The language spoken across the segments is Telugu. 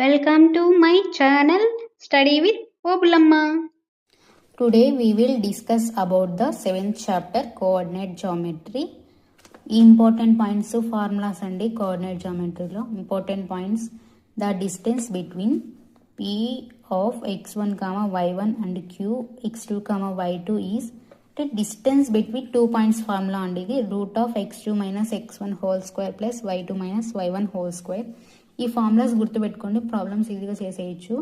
Welcome to my channel Study with Obulamma. Today we will discuss about the 7th chapter coordinate geometry. Important points formulas and coordinate geometry lo important points. The distance between P of x1 comma y1 and Q x2 comma y2 is the distance between 2 points formula and the root of x2 minus x1 whole square plus y2 minus y1 whole square. ఈ ఫార్ములాస్ గుర్తుపెట్టుకోండి, ప్రాబ్లమ్స్ ఈజీగా చేసేయచ్చు.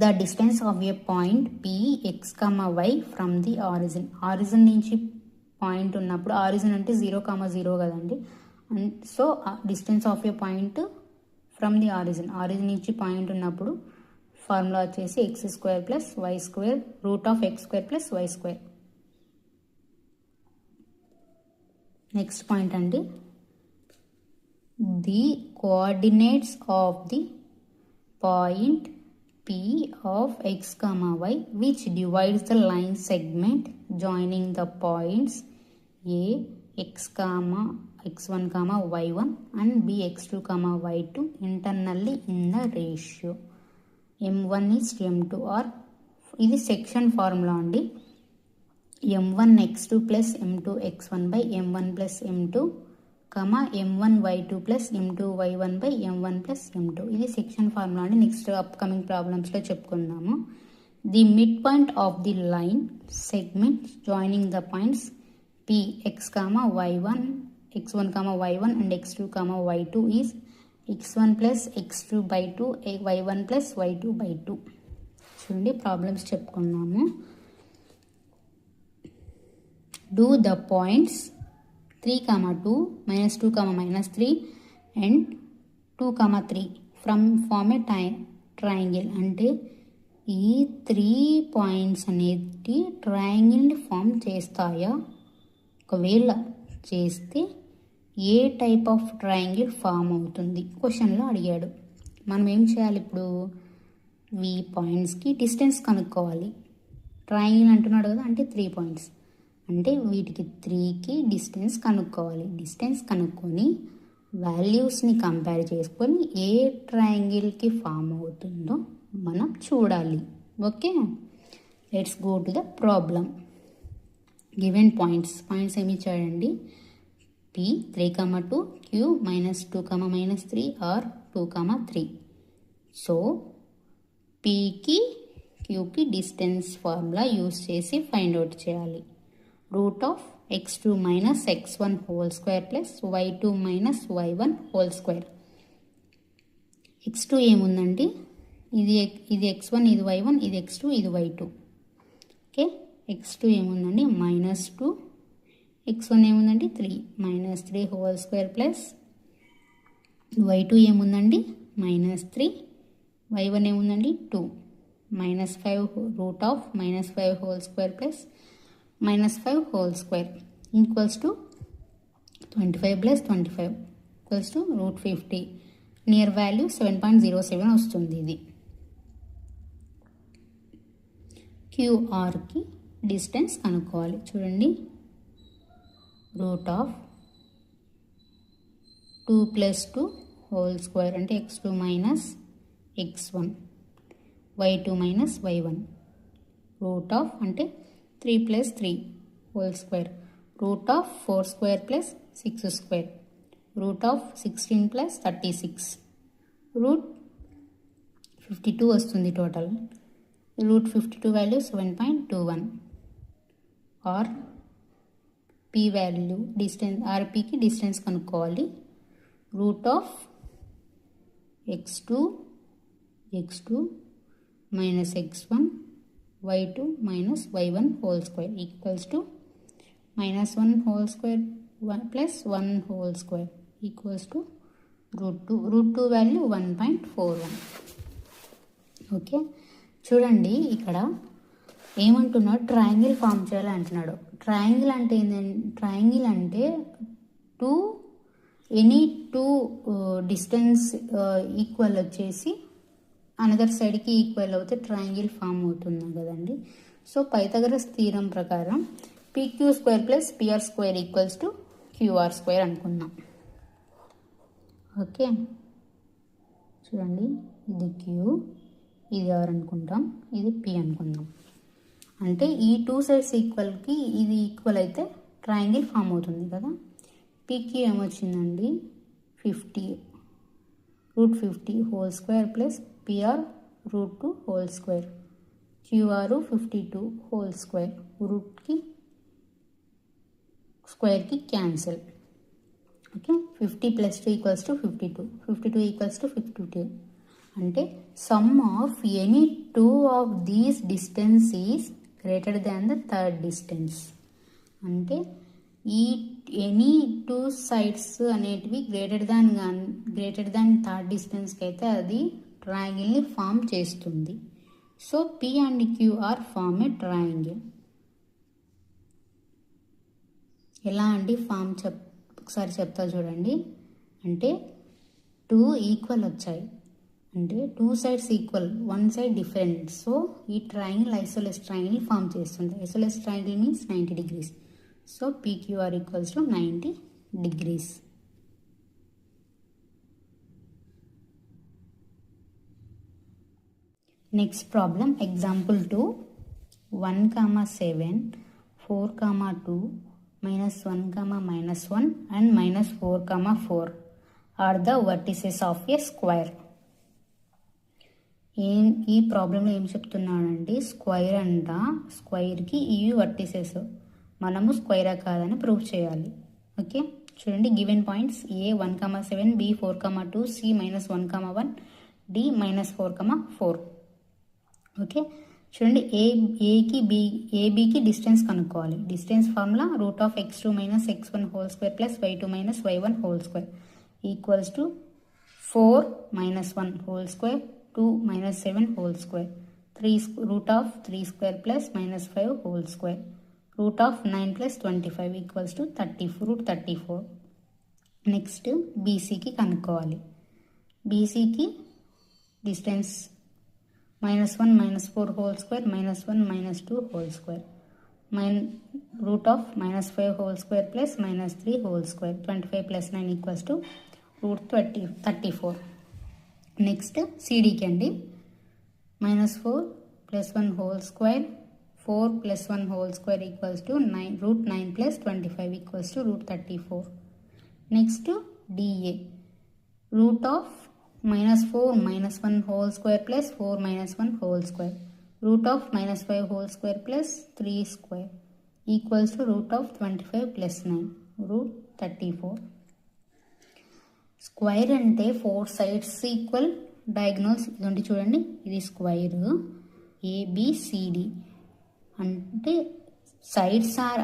The distance of a point P X comma Y from the origin. Origin నుంచి పాయింట్ ఉన్నప్పుడు, ఆరిజిన్ అంటే 0,0 కదండి. So distance of a point from the origin, origin నుంచి పాయింట్ ఉన్నప్పుడు ఫార్ములా వచ్చేసి X square plus why square root of X square plus why square. Next point అండి, the coordinates of the point P of x comma y which divides the line segment joining the points A x comma x1 comma y1 and B x2 comma y2 internally in the ratio m1 is to m2 or ఇది సెక్షన్ ఫార్ములా అండి. m1 x2 plus m2 x1 by m1 plus m2 comma m1 y2 plus m2 y1 by m1 plus m2. ఇది సెక్షన్ ఫార్ములా అండి. నెక్స్ట్ అప్కమింగ్ ప్రాబ్లమ్స్లో చెప్పుకుందాము. The mid point of the line segment joining the points P X comma y1 x1 comma y1 and x2 comma y2 is x1 plus x2 by 2 y1 plus y2 by 2. చూడండి ప్రాబ్లమ్స్ చెప్పుకున్నాము. Do the points 3,2 minus 2, minus 3 and 2, 3 form a triangle. అంటే ఈ 3 పాయింట్స్ అనేది ట్రయాంగిల్ని ఫామ్ చేస్తాయా? ఒకవేళ చేస్తే ఏ టైప్ ఆఫ్ ట్రయాంగిల్ ఫామ్ అవుతుంది క్వశ్చన్లో అడిగాడు. మనం ఏం చేయాలి, ఇప్పుడు ఈ పాయింట్స్కి డిస్టెన్స్ కనుక్కోవాలి. ట్రయాంగిల్ అంటున్నాడు కదా, అంటే 3 పాయింట్స్ అంటే వీటికి 3కి డిస్టెన్స్ కనుక్కోవాలి. డిస్టెన్స్ కనుక్కొని వాల్యూస్ని కంపేర్ చేసుకొని ఏ ట్రయాంగిల్కి ఫామ్ అవుతుందో మనం చూడాలి. Okay, let's go to the problem. Given points ఏమి ఇచ్చాడండి, పి 3,2 క్యూ -2, -3 ఆర్ 2, 3. సో పీకి క్యూకి డిస్టెన్స్ ఫార్ములా యూస్ చేసి ఫైండ్ అవుట్ చేయాలి. Route of x2 minus x1 whole square plus y2 minus y1 whole square. x2 ఏముందండి, ఇది x1, ఇది y1, ఇది x2, ఇది y2. ఓకే, x2 ఏముందండి -2, x1 ఏముందండి 3, -3 హోల్ స్క్వేర్ ప్లస్ y2 ఏముందండి -3, y1 ఏముందండి 2, -5 route of -5 whole square plus -5 whole square equals to 25 plus 25 equals to √50. Near value 7.07 వస్తుంది. ఇది క్యూఆర్కి డిస్టెన్స్ కనుక్కోవాలి. చూడండి, రూట్ ఆఫ్ 2 + 2 హోల్ స్క్వేర్ అంటే x2 minus x1 y2 minus y1 root of అంటే 3 + 3 whole square root of 4 square plus 6 square root of 16 plus 36 root 52 వస్తుంది total. Root 52 value 7.21 R P value distance ఆర్పికి డిస్టెన్స్ కనుక్కోవాలి. Root of x2 minus x1 y2 minus y1 whole square equals to -1 whole square plus 1 whole square equals to √2. √2 value 1.41. Okay, చూడండి ఇక్కడ ఏమంటున్నాడు, ట్రయాంగిల్ ఫామ్ చేయాలి అంటున్నాడు. ట్రయాంగిల్ అంటే ఏంటంటే, ట్రయాంగిల్ అంటే ఎనీ టూ డిస్టెన్స్ ఈక్వల్ వచ్చేసి అనదర్ సైడ్కి ఈక్వల్ అవుతే ట్రయాంగిల్ ఫామ్ అవుతుంది కదండి. సో పైథాగరస్ థీరం ప్రకారం PQ square plus PR square equals to QR square అనుకున్నాం. ఓకే, చూడండి, ఇది క్యూ, ఇది ఆర్ అనుకుంటాం, ఇది పి అనుకుందాం. అంటే ఈ టూ సైడ్స్ ఈక్వల్కి ఇది ఈక్వల్ అయితే ట్రయాంగిల్ ఫామ్ అవుతుంది కదా. పిక్యూ ఏమొచ్చిందండి, 50 √50 whole square plus PR √2 whole square, QR 52 whole square, రూట్కి స్క్వేర్కి క్యాన్సిల్. ఓకే, 50 + 2 = 52, 52 = 52. అంటే sum of any two of these distance is greater than the third distance. అంటే ఈ ఎనీ టూ సైడ్స్ అనేటివి గ్రేటర్ దాన్ థర్డ్ డిస్టెన్స్కి అయితే అది ట్రయాంగిల్ని ఫామ్ చేస్తుంది. So P and QR form a triangle. ఎలా అండి ఫామ్ ఒకసారి చెప్తా చూడండి. అంటే 2 ఈక్వల్ వచ్చాయి, అంటే two sides equal, one side different. So ఈ ట్రయాంగిల్ ఐసోలేస్ ట్రయాంగిల్ ఫామ్ చేస్తుంది. Isosceles triangle means 90 degrees. So PQR = 90 degrees. Next problem, example 2, 1, 7, 4, 2, -1, -1 and -4, 4 are the vertices of a square. ఈ ప్రాబ్లంలో ఏం చెప్తున్నానండి, స్క్వైర్ అంట, స్క్వైర్కి ఇవి వర్టిసెస్, మనము స్క్వైరా కాదని ప్రూవ్ చేయాలి. ఓకే, చూడండి, గివెన్ పాయింట్స్ ఏ 1, 7, B 4, 2, C -1, 1, D -4, 4. ఓకే, చూడండి, ఏబికి డిస్టెన్స్ కనుక్కోవాలి. Distance formula √(x2 - x1) whole square + y2 - y1 whole square equals to 4 - 1 whole square 2 - 7 whole square, √(3² + -5 whole square, √9 + 25 equals to 34. Next బీసీకి కనుక్కోవాలి. బీసీకి distance -1 - 4 whole square -1 - 2 whole square, √(-5 whole square + -3 whole square, 25 + 9 equals to √34. Next సిడీకి అండి, -4 + 1 whole square 4 + 1 whole square equals to √9 + 25 equals to √34. Next DA, √(-4 - 1 whole square + 4 - 1 whole square, √(-5 whole square + 3 square equals to √25 + 9 √34. Square అంటే 4 సైడ్స్ ఈక్వల్, డయాగ్నల్స్ ఇదండి చూడండి, ఇది స్క్వైర్ ఏబిసిడి. అంటే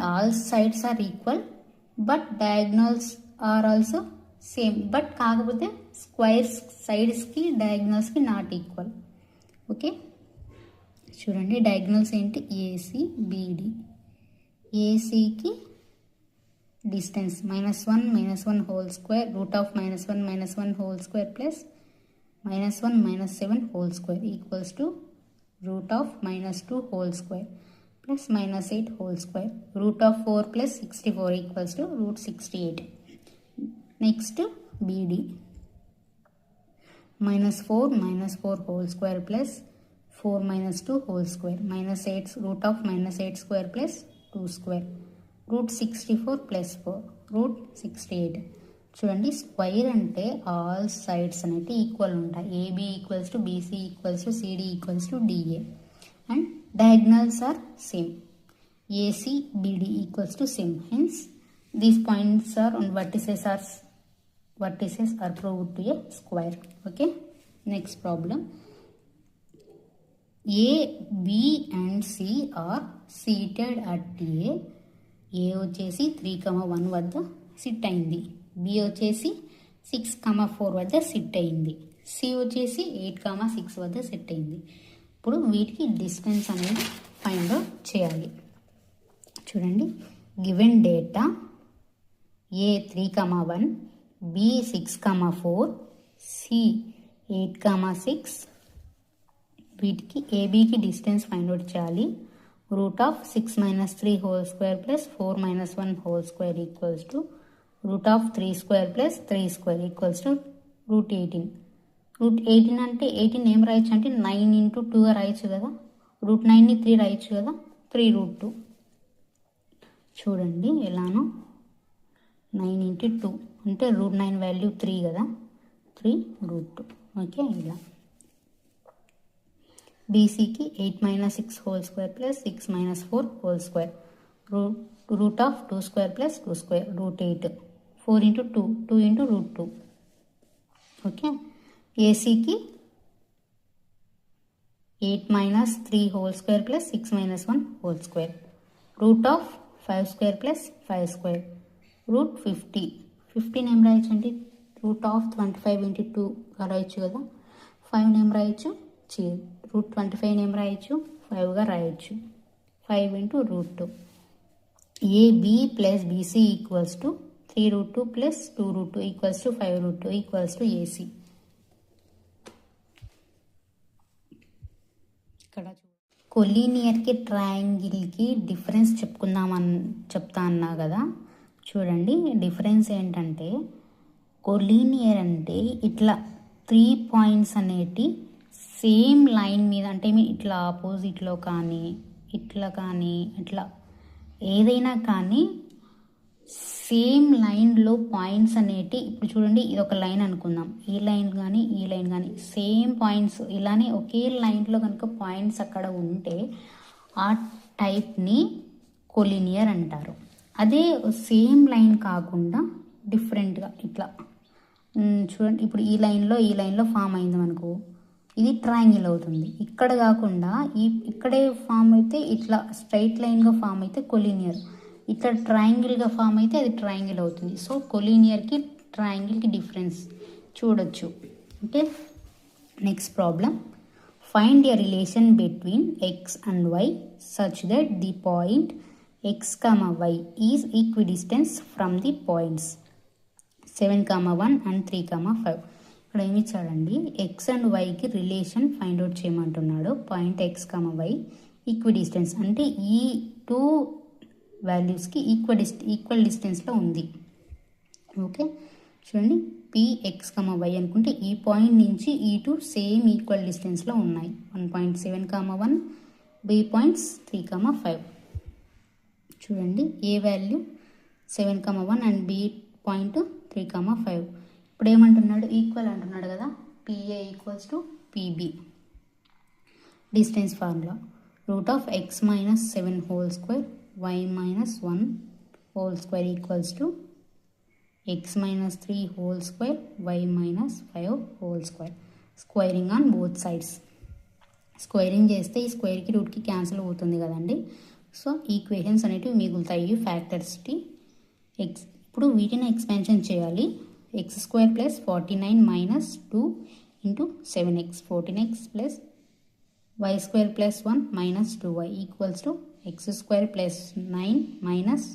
all sides are equal but diagonals are also same, but కాకపోతే స్క్వైర్స్ సైడ్స్కి డయాగ్నల్స్కి నాట్ ఈక్వల్. ఓకే, చూడండి, డయాగ్నల్స్ ఏంటి, ఏసీ బీడి. ఏసీకి distance -1 - 1 whole square, √(-1 - 1 whole square + -1 - 7 whole square equals to √(-2 whole square + -8 whole square, √(4 + 64 equals to √68. Next BD, -4 - 4 whole square + 4 - 2 whole square, -8 √(-8 square + 2 square, √64 + 4 √68. చూడండి, స్క్వైర్ అంటే ఆల్ సైడ్స్ అనేవి ఈక్వల్ ఉంటాయి. AB equals to BC equals to CD equals to DA and diagonals are same. AC BD equals to same. Hence these points are on vertices are proved to a square. Okay, next problem. A, B and C are seated at A వచ్చేసి 3, 1 వద్ద సిట్ అయింది, B వచ్చేసి 6, 4 వద్ద సిట్ అయింది, C వచ్చేసి 8, 6 వద్ద సిట్ అయింది. ఇప్పుడు వీటికి డిస్టెన్స్ అనేది ఫైండ్ అవుట్ చేయాలి. చూడండి, given data A 3, 1, B 6, 4, C 8, 6. వీటికి ఏబీకి డిస్టెన్స్ ఫైండ్ అవుట్ చేయాలి. √6 - 3 whole square + 4 - 1 whole square equals to √3² + 3 square equals to √18. Root 18 అంటే 18 ఏం రాయొచ్చు అంటే 9 ఇంటూ 2గా రాయొచ్చు కదా. రూట్ 9ని 3 రాయొచ్చు కదా, 3 రూట్ 2. చూడండి ఎలానో, 9 ఇంటూ 2 అంటే రూట్ 9 వాల్యూ 3 కదా, 3 రూట్ 2. ఓకే, ఇలా. బీసీకి 8 minus 6 whole square plus 6 minus 4 whole square, root of 2 square plus 2 square, root 8. 4 into 2, 2 into root 2. Okay. ఏసీకి 8 minus 3 whole square plus 6 minus 1 whole square, root of 5 square plus 5 square, root 50. 15 ఏం రాయొచ్చు అంటే రూట్ ఆఫ్ 25 ఇంటూ 2గా రాయొచ్చు కదా. 5 ఏం రాయొచ్చు, రూట్ 25 ఏం రాయొచ్చు, 5గా రాయొచ్చు. 5 into root 2. AB plus BC equals to 3 root 2 plus 2 root 2 equals to 5 root 2 equals to AC. ఇక్కడ కొలీనియర్కి ట్రయాంగిల్కి డిఫరెన్స్ చెప్తా అన్నా కదా. చూడండి డిఫరెన్స్ ఏంటంటే, కొలీనియర్ అంటే ఇట్లా 3 పాయింట్స్ అనేటి సేమ్ లైన్ మీద, అంటే ఇట్లా ఆపోజిట్లో కానీ ఇట్లా కానీ ఇట్లా ఏదైనా కానీ సేమ్ లైన్లో పాయింట్స్ అనేటి, ఇప్పుడు చూడండి ఇది ఒక లైన్ అనుకుందాం, ఈ లైన్ కానీ ఈ లైన్ కానీ సేమ్ పాయింట్స్ ఇలానే ఒకే లైన్లో కనుక పాయింట్స్ అక్కడ ఉంటే ఆ టైప్ని కొలీనియర్ అంటారు. అదే సేమ్ లైన్ కాకుండా డిఫరెంట్గా ఇట్లా చూడండి, ఇప్పుడు ఈ లైన్లో ఫామ్ అయింది మనకు, ఇది ట్రయాంగిల్ అవుతుంది. ఇక్కడ కాకుండా ఇక్కడే ఫామ్ అయితే ఇట్లా స్ట్రైట్ లైన్గా ఫామ్ అయితే కొలీనియర్, ఇట్లా ట్రయాంగిల్గా ఫామ్ అయితే అది ట్రయాంగిల్ అవుతుంది. సో కొలీనియర్కి ట్రయాంగిల్కి డిఫరెన్స్ చూడొచ్చు. Okay, next problem. Find a relation between X and Y such that the point x, y is equidistance from the points 7, 1 and 3, 5. ఇక్కడ ఏమి ఇచ్చాడండి, ఎక్స్ అండ్ వైకి రిలేషన్ ఫైండ్ అవుట్ చేయమంటున్నాడు. పాయింట్ x, y ఈక్విడిస్టెన్స్ అంటే ఈ 2 వాల్యూస్కి ఈక్వల్ డిస్టెన్స్లో ఉంది. ఓకే, చూడండి px, y అనుకుంటే ఈ పాయింట్ నుంచి ఈ 2 సేమ్ ఈక్వల్ డిస్టెన్స్లో ఉన్నాయి. 1.7, 1, b పాయింట్స్ 3, 5. చూడండి A value 7, 1 and B point 3, 5. ఇప్పుడు ఏమంటున్నాడు, ఈక్వల్ అంటున్నాడు కదా. PA equals to PB. Distance formula root of x minus 7 whole square y minus 1 whole square equals to x minus 3 whole square y minus 5 whole square. Squaring on both sides. Squaring చేస్తే ఈ స్క్వేర్కి రూట్కి క్యాన్సిల్ అవుతుంది కదండి. సో ఈక్వేషన్స్ అనేటివి మిగులుతాయి ఫ్యాక్టర్స్కి. ఇప్పుడు వీటిని ఎక్స్పాన్షన్ చేయాలి. X square plus 49 minus 2 into 7x, 14x plus why square plus 1 minus 2y equals to X square plus 9 minus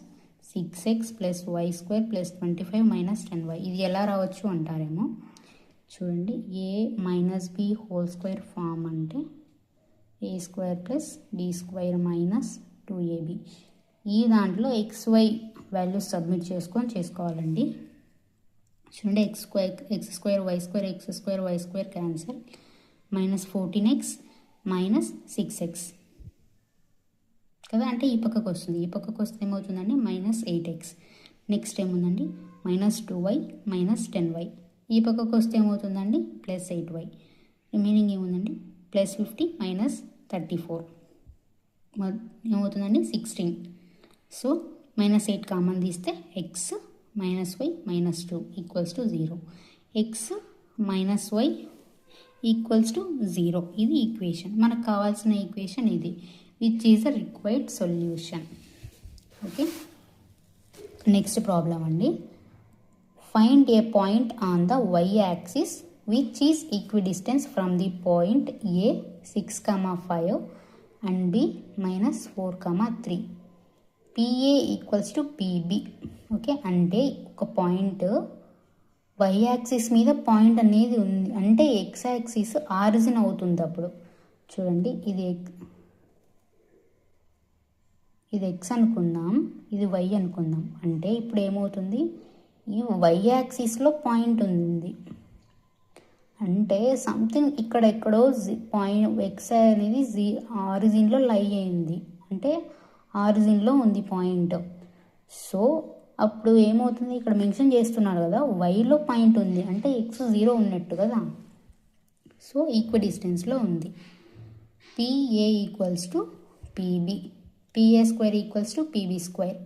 6x plus why square plus 25 minus 10y. ఇది ఎలా రావచ్చు అంటారేమో. చూడండి A minus B whole square form అంటే A square plus B square minus 2ab. ఈ దాంట్లో xy వాల్యూస్ సబ్మిట్ చేసుకోవాలండి. చూడండి X square Y square X square Y square cancel, minus 14x minus 6x కదా, అంటే ఈ పక్కకు వస్తుంది. ఈ పక్కకు వస్తే ఏమవుతుందండి మైనస్ 8x. నెక్స్ట్ ఏముందండి మైనస్ 2y మైనస్ 10y. ఈ పక్కకు వస్తే ఏమవుతుందండి ప్లస్ 8y. రిమైనింగ్ ఏముందండి ప్లస్ 50 మైనస్ 34 ఏమవుతుందండి 16. సో మైనస్ 8 కామన్ తీస్తే X minus Y minus 2 equals to 0. X minus Y equals to 0. ఇది ఈక్వేషన్, మనకు కావాల్సిన ఈక్వేషన్ ఇది, which is a required solution. Okay, next problem అండి. Find a point on the Y axis which is equidistance from the point A 6, 5 and B minus 4, 3. PA equals to PB. Okay, అంటే ఒక పాయింట్ వై యాక్సిస్ మీద పాయింట్ అనేది ఉంది అంటే ఎక్స్ యాక్సిస్ ఆరిజిన్ అవుతుంది. అప్పుడు చూడండి ఇది ఎక్స్ అనుకుందాం, ఇది వై అనుకుందాం. అంటే ఇప్పుడు ఏమవుతుంది, ఈ వై యాక్సిస్లో పాయింట్ ఉంది అంటే సంథింగ్ ఇక్కడెక్కడో పాయింట్ ఎక్స్ అనేది ఆరిజిన్లో లై అయింది, అంటే ఆరిజిన్లో ఉంది పాయింట్. సో అప్పుడు ఏమవుతుంది, ఇక్కడ మెన్షన్ చేస్తున్నారు కదా వైలో పాయింట్ ఉంది అంటే ఎక్స్ 0 ఉన్నట్టు కదా. సో ఈక్వి డిస్టెన్స్లో ఉంది. PA equals to PB, PA square equals to PB square.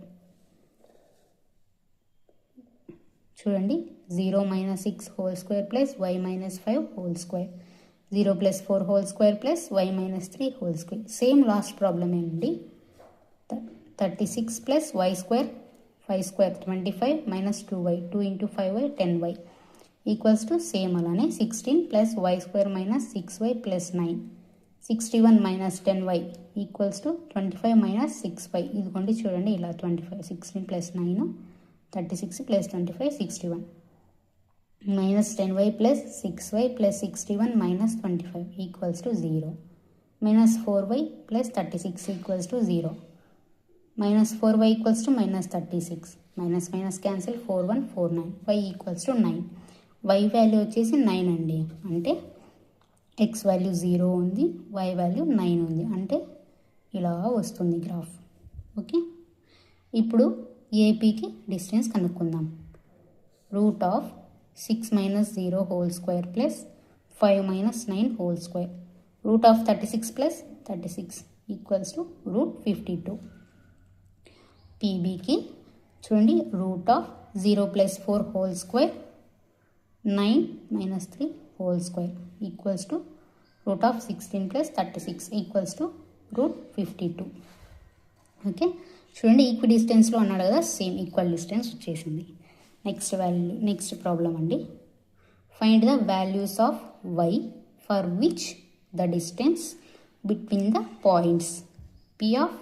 చూడండి 0 - 6 whole square plus y - 5 whole square, 0 + 4 whole square plus y - 3 whole square. Same last problem ఏంటి, 36 + y square 5 square 25 - 2y, 2 × 5y 10y equals to same అలానే 16 + y square - 6y + 9, 61 - 10y equals to 25 - 6y. ఇదిగోండి చూడండి ఇలా 25, 16 + 9 36 + 25 61, -10y + 6y + 61 - 25 equals to 0, -4y + 36 equals to 0, -4y equals to -36, minus cancel 4 1 4 9, y equals to 9. y value వచ్చేసి 9 అండి, అంటే x వాల్యూ 0 ఉంది, y వాల్యూ 9 ఉంది, అంటే ఇలా వస్తుంది గ్రాఫ్. ఓకే, ఇప్పుడు ఏపీకి డిస్టెన్స్ కనుక్కుందాం. √6 - 0 whole square plus 5 - 9 whole square, √36 + 36 equals to √52. పీబీకి చూడండి √0 + 4 whole square 9 - 3 whole square equals to √16 + 36 equals to √52. Okay, చూడండి ఈక్వి డిస్టెన్స్లో అన్నాడు కదా, సేమ్ ఈక్వల్ డిస్టెన్స్ వచ్చేసింది. నెక్స్ట్ ప్రాబ్లం అండి. Find the values of y for which the distance between the points P of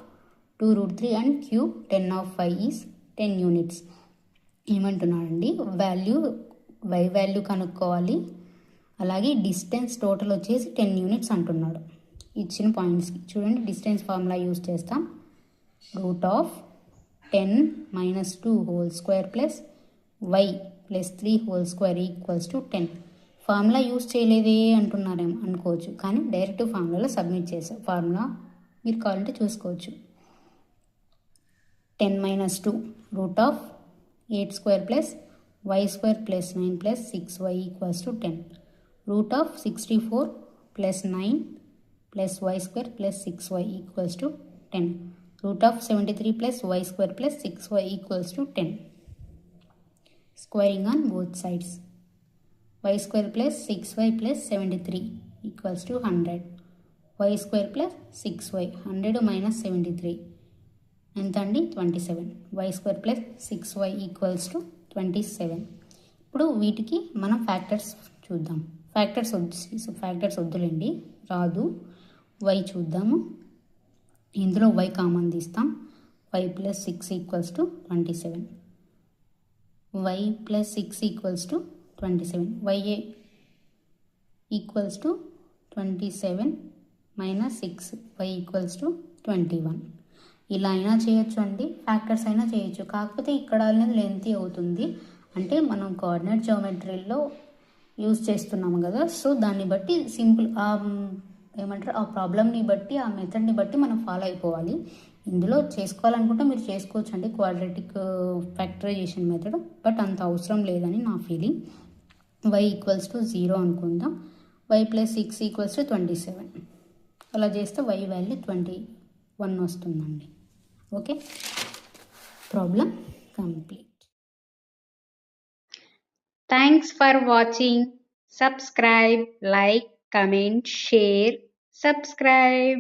2√3 and Q 10 of 5 is 10 units. ఏమంటున్నాడండి, y value కనుక్కోవాలి, అలాగే డిస్టెన్స్ టోటల్ వచ్చేసి 10 యూనిట్స్ అంటున్నాడు. ఇచ్చిన పాయింట్స్కి చూడండి డిస్టెన్స్ ఫార్ములా యూజ్ చేస్తాం. √10 - 2 whole square plus y + 3 whole square equals to 10. Formula use చేయలేదే అంటున్నారేమో అనుకోవచ్చు, కానీ డైరెక్ట్ ఫార్ములాలో సబ్మిట్ చేసాం. ఫార్ములా మీరు కావాలంటే చూసుకోవచ్చు. 10 - 2 √8² plus why square plus 9 plus 6y equals to 10. √64 plus 9 plus why square plus 6y equals to 10. √73 plus y square plus 6y equals to 10. Squaring on both sides. Y square plus 6y plus 73 equals to 100. Y square plus 6y 100 minus 73 ఎంత అండి 27. Y square plus 6y equals to 27. ఇప్పుడు వీటికి మనం ఫ్యాక్టర్స్ చూద్దాం. ఫ్యాక్టర్స్ వద్దులేండి, రాదు. y చూద్దాము. ఇందులో y కామన్ తీస్తాం. y + 6 equals to 27. y + 6 equals to 27. y equals to 27 - 6 y equals to 21. ఇలా అయినా చేయొచ్చు అండి, ఫ్యాక్టర్స్ అయినా చేయొచ్చు. కాకపోతే ఇక్కడ అనేది లెంతీ అవుతుంది, అంటే మనం కోఆర్డినేట్ జియోమెట్రీలో యూజ్ చేస్తున్నాము కదా. సో దాన్ని బట్టి సింపుల్ ఆ ప్రాబ్లమ్ని బట్టి ఆ మెథడ్ని బట్టి మనం ఫాలో అయిపోవాలి. ఇందులో చేసుకోవాలనుకుంటే మీరు చేసుకోవచ్చు అండి క్వాడ్రాటిక్ ఫ్యాక్టరైజేషన్ మెథడ్, బట్ అంత అవసరం లేదని నా ఫీలింగ్. y ఈక్వల్స్ టు 0 అనుకుందాం. y + 6 equals to 27. అలా చేస్తే y వాల్యూ 21 వస్తుందండి. Okay, problem complete. Thanks for watching. Subscribe, like, comment, share. Subscribe.